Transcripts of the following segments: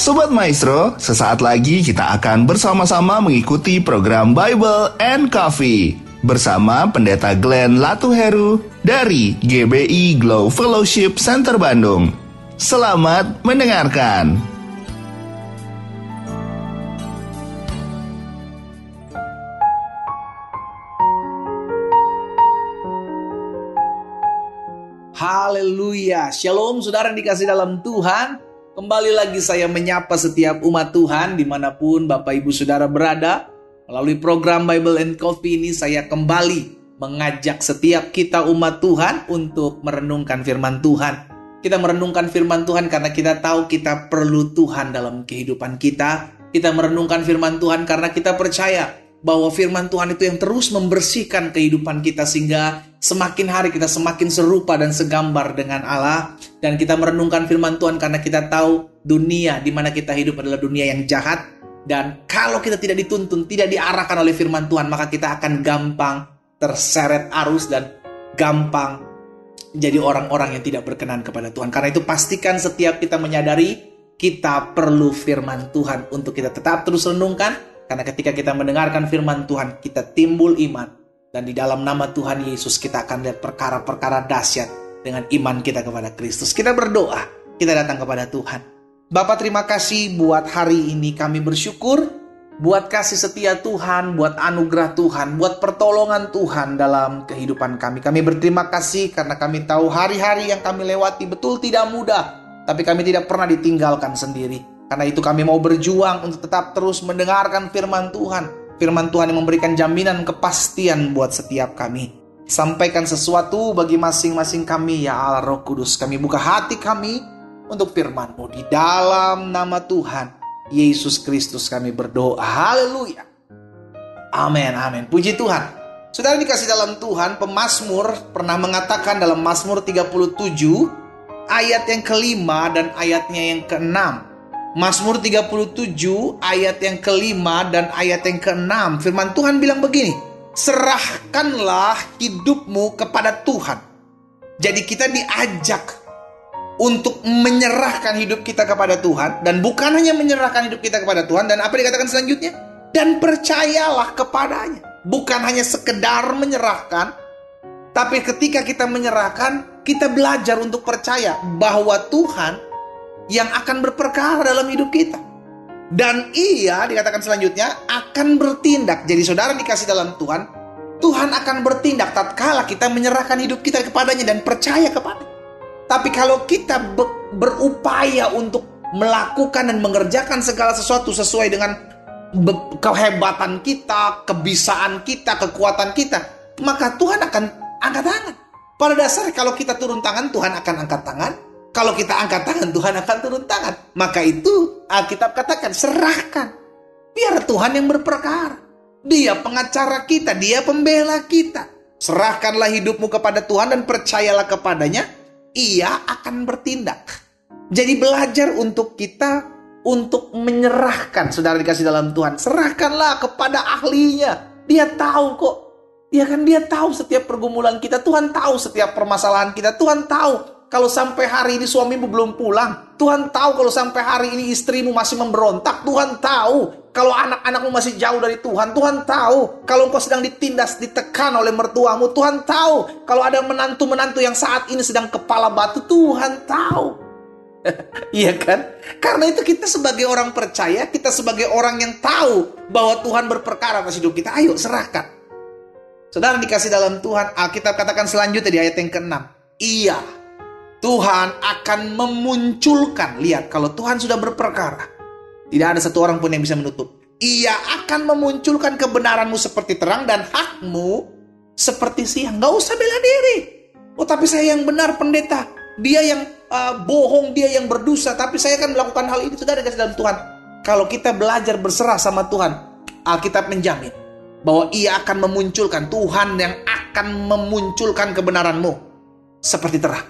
Sobat Maestro, sesaat lagi kita akan bersama-sama mengikuti program Bible and Coffee bersama Pendeta Glenn Latuheru dari GBI Glow Fellowship Center Bandung. Selamat mendengarkan. Haleluya, shalom saudara yang dikasih dalam Tuhan. Kembali lagi saya menyapa setiap umat Tuhan dimanapun Bapak Ibu Saudara berada. Melalui program Bible and Coffee ini saya kembali mengajak setiap kita umat Tuhan untuk merenungkan firman Tuhan. Kita merenungkan firman Tuhan karena kita tahu kita perlu Tuhan dalam kehidupan kita. Kita merenungkan firman Tuhan karena kita percaya bahwa firman Tuhan itu yang terus membersihkan kehidupan kita sehingga semakin hari kita semakin serupa dan segambar dengan Allah. Dan kita merenungkan firman Tuhan karena kita tahu dunia di mana kita hidup adalah dunia yang jahat. Dan kalau kita tidak dituntun, tidak diarahkan oleh firman Tuhan, maka kita akan gampang terseret arus dan gampang jadi orang-orang yang tidak berkenan kepada Tuhan. Karena itu pastikan setiap kita menyadari kita perlu firman Tuhan untuk kita tetap terus renungkan. Karena ketika kita mendengarkan firman Tuhan, kita timbul iman. Dan di dalam nama Tuhan Yesus kita akan lihat perkara-perkara dahsyat dengan iman kita kepada Kristus. Kita berdoa, kita datang kepada Tuhan. Bapa, terima kasih buat hari ini, kami bersyukur buat kasih setia Tuhan, buat anugerah Tuhan, buat pertolongan Tuhan dalam kehidupan kami. Kami berterima kasih karena kami tahu hari-hari yang kami lewati betul tidak mudah, tapi kami tidak pernah ditinggalkan sendiri. Karena itu kami mau berjuang untuk tetap terus mendengarkan firman Tuhan. Firman Tuhan yang memberikan jaminan kepastian buat setiap kami. Sampaikan sesuatu bagi masing-masing kami ya Allah Roh Kudus. Kami buka hati kami untuk firman-Mu. Di dalam nama Tuhan Yesus Kristus kami berdoa. Haleluya. Amin, amin. Puji Tuhan. Saudara dikasih dalam Tuhan, pemazmur pernah mengatakan dalam Mazmur 37 ayat yang kelima dan ayatnya yang keenam. Mazmur 37 ayat yang kelima dan ayat yang keenam. Firman Tuhan bilang begini, serahkanlah hidupmu kepada Tuhan. Jadi kita diajak untuk menyerahkan hidup kita kepada Tuhan. Dan bukan hanya menyerahkan hidup kita kepada Tuhan. Dan apa dikatakan selanjutnya? Dan percayalah kepadanya. Bukan hanya sekedar menyerahkan, tapi ketika kita menyerahkan, kita belajar untuk percaya bahwa Tuhan yang akan berperkara dalam hidup kita. Dan Ia, dikatakan selanjutnya, akan bertindak. Jadi saudara dikasih dalam Tuhan, Tuhan akan bertindak tatkala kita menyerahkan hidup kita kepadanya dan percaya kepada. Tapi kalau kita berupaya untuk melakukan dan mengerjakan segala sesuatu sesuai dengan kehebatan kita, kebisaan kita, kekuatan kita, maka Tuhan akan angkat tangan. Pada dasarnya kalau kita turun tangan, Tuhan akan angkat tangan. Kalau kita angkat tangan, Tuhan akan turun tangan. Maka itu Alkitab katakan, serahkan. Biar Tuhan yang berperkara. Dia pengacara kita, Dia pembela kita. Serahkanlah hidupmu kepada Tuhan dan percayalah kepadanya. Ia akan bertindak. Jadi belajar untuk kita untuk menyerahkan. Saudara dikasih dalam Tuhan, serahkanlah kepada ahlinya. Dia tahu kok. Dia tahu setiap pergumulan kita. Tuhan tahu setiap permasalahan kita. Tuhan tahu kalau sampai hari ini suamimu belum pulang. Tuhan tahu kalau sampai hari ini istrimu masih memberontak. Tuhan tahu kalau anak-anakmu masih jauh dari Tuhan. Tuhan tahu kalau engkau sedang ditindas, ditekan oleh mertuamu. Tuhan tahu kalau ada menantu-menantu yang saat ini sedang kepala batu. Tuhan tahu. Iya kan? Karena itu kita sebagai orang percaya, kita sebagai orang yang tahu bahwa Tuhan berperkara atas hidup kita. Ayo serahkan. Saudara dikasih dalam Tuhan, Alkitab katakan selanjutnya di ayat yang ke-6. Iya, Tuhan akan memunculkan. Lihat, kalau Tuhan sudah berperkara, tidak ada satu orang pun yang bisa menutup. Ia akan memunculkan kebenaranmu seperti terang dan hakmu seperti siang. Gak usah bela diri. Oh, tapi saya yang benar, pendeta. Dia yang bohong, dia yang berdosa. Tapi saya akan melakukan hal ini. Saudara dikasih dalam Tuhan, kalau kita belajar berserah sama Tuhan, Alkitab menjamin bahwa Ia akan memunculkan, Tuhan yang akan memunculkan kebenaranmu seperti terang.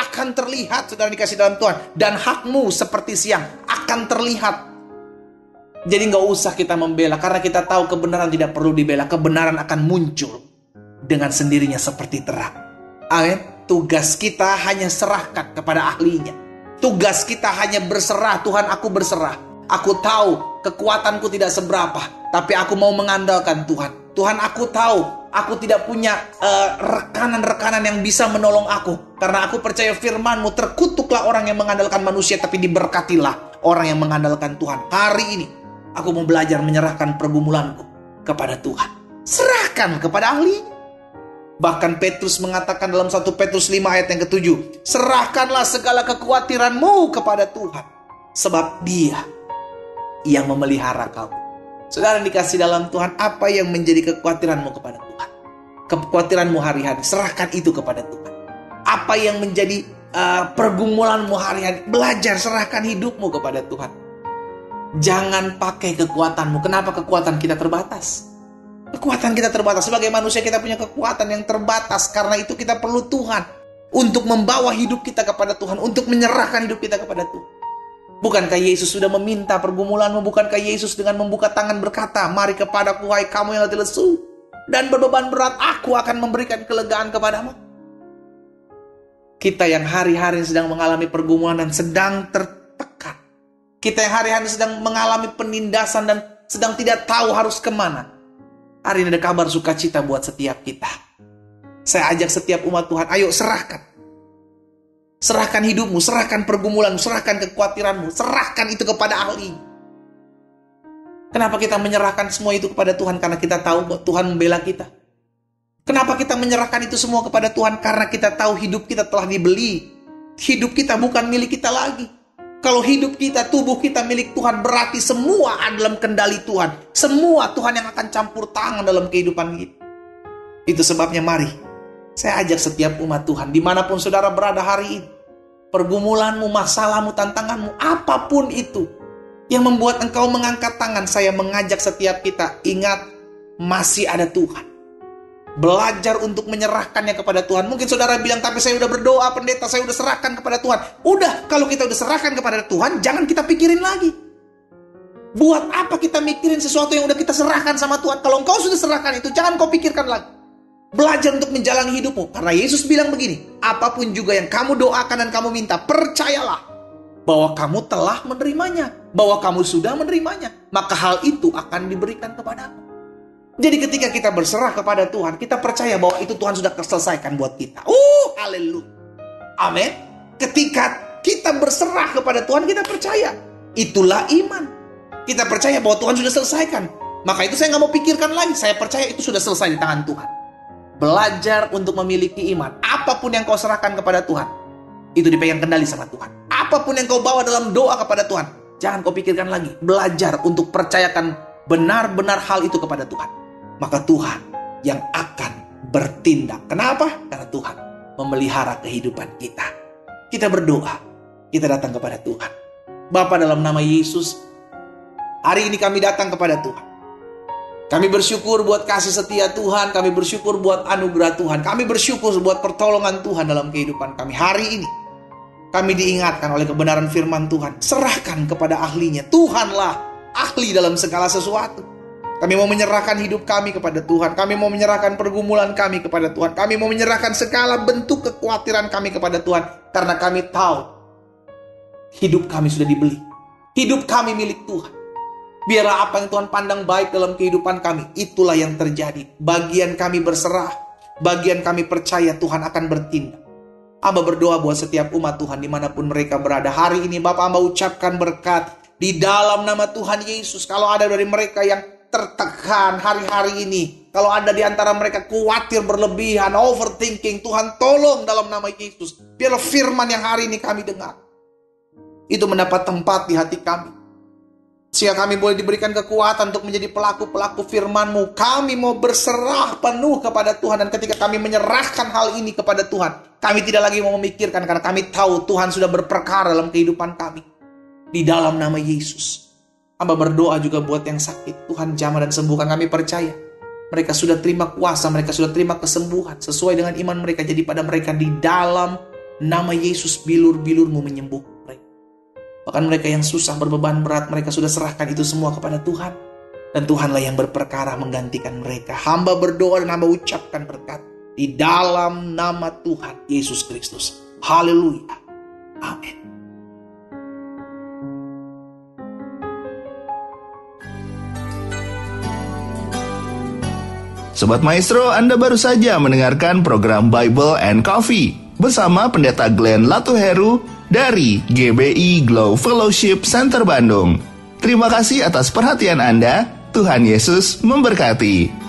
Akan terlihat, saudara dikasih dalam Tuhan. Dan hakmu seperti siang akan terlihat. Jadi gak usah kita membela, karena kita tahu kebenaran tidak perlu dibela. Kebenaran akan muncul dengan sendirinya seperti terang. Amin. Tugas kita hanya serahkan kepada ahlinya. Tugas kita hanya berserah. Tuhan, aku berserah. Aku tahu kekuatanku tidak seberapa, tapi aku mau mengandalkan Tuhan. Tuhan, aku tahu aku tidak punya rekanan-rekanan yang bisa menolong aku. Karena aku percaya firman-Mu, terkutuklah orang yang mengandalkan manusia, tapi diberkatilah orang yang mengandalkan Tuhan. Hari ini aku mau belajar menyerahkan pergumulanku kepada Tuhan. Serahkan kepada ahli. Bahkan Petrus mengatakan dalam 1 Petrus 5 ayat yang ke-7, serahkanlah segala kekhawatiranmu kepada Tuhan, sebab Dia yang memelihara kamu. Saudara dikasih dalam Tuhan, apa yang menjadi kekhawatiranmu kepada Tuhan? Kekhawatiranmu hari-hari, serahkan itu kepada Tuhan. Apa yang menjadi pergumulanmu hari-hari, belajar serahkan hidupmu kepada Tuhan. Jangan pakai kekuatanmu. Kenapa kekuatan kita terbatas? Kekuatan kita terbatas. Sebagai manusia kita punya kekuatan yang terbatas. Karena itu kita perlu Tuhan untuk membawa hidup kita kepada Tuhan, untuk menyerahkan hidup kita kepada Tuhan. Bukankah Yesus sudah meminta pergumulanmu? Bukankah Yesus dengan membuka tangan berkata, mari kepadaku hai kamu yang letih lesu dan berbeban berat, aku akan memberikan kelegaan kepadamu. Kita yang hari-hari sedang mengalami pergumulan dan sedang tertekan, kita yang hari-hari sedang mengalami penindasan dan sedang tidak tahu harus kemana, hari ini ada kabar sukacita buat setiap kita. Saya ajak setiap umat Tuhan, ayo serahkan. Serahkan hidupmu, serahkan pergumulanmu, serahkan kekhawatiranmu, serahkan itu kepada ahli. Kenapa kita menyerahkan semua itu kepada Tuhan? Karena kita tahu bahwa Tuhan membela kita. Kenapa kita menyerahkan itu semua kepada Tuhan? Karena kita tahu hidup kita telah dibeli. Hidup kita bukan milik kita lagi. Kalau hidup kita, tubuh kita milik Tuhan, berarti semua ada dalam kendali Tuhan. Semua Tuhan yang akan campur tangan dalam kehidupan kita. Itu sebabnya mari, saya ajak setiap umat Tuhan, dimanapun saudara berada hari ini, pergumulanmu, masalahmu, tantanganmu, apapun itu yang membuat engkau mengangkat tangan, saya mengajak setiap kita, ingat, masih ada Tuhan. Belajar untuk menyerahkannya kepada Tuhan. Mungkin saudara bilang, tapi saya udah berdoa pendeta, saya udah serahkan kepada Tuhan. Udah, kalau kita udah serahkan kepada Tuhan, jangan kita pikirin lagi. Buat apa kita mikirin sesuatu yang udah kita serahkan sama Tuhan? Kalau engkau sudah serahkan itu, jangan kau pikirkan lagi. Belajar untuk menjalani hidupmu. Karena Yesus bilang begini, apapun juga yang kamu doakan dan kamu minta, percayalah bahwa kamu telah menerimanya, bahwa kamu sudah menerimanya, maka hal itu akan diberikan kepadamu. Jadi ketika kita berserah kepada Tuhan, kita percaya bahwa itu Tuhan sudah selesaikan buat kita. Haleluya. Amin. Ketika kita berserah kepada Tuhan, kita percaya. Itulah iman. Kita percaya bahwa Tuhan sudah selesaikan. Maka itu saya nggak mau pikirkan lagi. Saya percaya itu sudah selesai di tangan Tuhan. Belajar untuk memiliki iman. Apapun yang kau serahkan kepada Tuhan, itu dipegang kendali sama Tuhan. Apapun yang kau bawa dalam doa kepada Tuhan, jangan kau pikirkan lagi. Belajar untuk percayakan benar-benar hal itu kepada Tuhan. Maka Tuhan yang akan bertindak. Kenapa? Karena Tuhan memelihara kehidupan kita. Kita berdoa, kita datang kepada Tuhan. Bapa, dalam nama Yesus, hari ini kami datang kepada Tuhan. Kami bersyukur buat kasih setia Tuhan. Kami bersyukur buat anugerah Tuhan. Kami bersyukur buat pertolongan Tuhan dalam kehidupan kami. Hari ini kami diingatkan oleh kebenaran firman Tuhan. Serahkan kepada ahlinya. Tuhanlah ahli dalam segala sesuatu. Kami mau menyerahkan hidup kami kepada Tuhan. Kami mau menyerahkan pergumulan kami kepada Tuhan. Kami mau menyerahkan segala bentuk kekhawatiran kami kepada Tuhan. Karena kami tahu hidup kami sudah dibeli. Hidup kami milik Tuhan. Biarlah apa yang Tuhan pandang baik dalam kehidupan kami, itulah yang terjadi. Bagian kami berserah, bagian kami percaya Tuhan akan bertindak. Hamba berdoa buat setiap umat Tuhan dimanapun mereka berada. Hari ini Bapak hamba ucapkan berkat di dalam nama Tuhan Yesus. Kalau ada dari mereka yang tertekan hari-hari ini, kalau ada di antara mereka khawatir berlebihan, overthinking, Tuhan tolong dalam nama Yesus. Biarlah firman yang hari ini kami dengar itu mendapat tempat di hati kami, sehingga kami boleh diberikan kekuatan untuk menjadi pelaku-pelaku firman-Mu. Kami mau berserah penuh kepada Tuhan. Dan ketika kami menyerahkan hal ini kepada Tuhan, kami tidak lagi mau memikirkan, karena kami tahu Tuhan sudah berperkara dalam kehidupan kami. Di dalam nama Yesus, hamba berdoa juga buat yang sakit. Tuhan jamah dan sembuhkan. Kami percaya mereka sudah terima kuasa, mereka sudah terima kesembuhan sesuai dengan iman mereka. Jadi pada mereka di dalam nama Yesus, bilur-bilur-Mu menyembuhkan mereka. Bahkan mereka yang susah, berbeban berat, mereka sudah serahkan itu semua kepada Tuhan. Dan Tuhanlah yang berperkara menggantikan mereka. Hamba berdoa dan hamba ucapkan berkat di dalam nama Tuhan Yesus Kristus. Haleluya. Amin. Sobat Maestro, Anda baru saja mendengarkan program Bible and Coffee bersama Pendeta Glenn Latuheru dari GBI Glow Fellowship Center Bandung. Terima kasih atas perhatian Anda. Tuhan Yesus memberkati.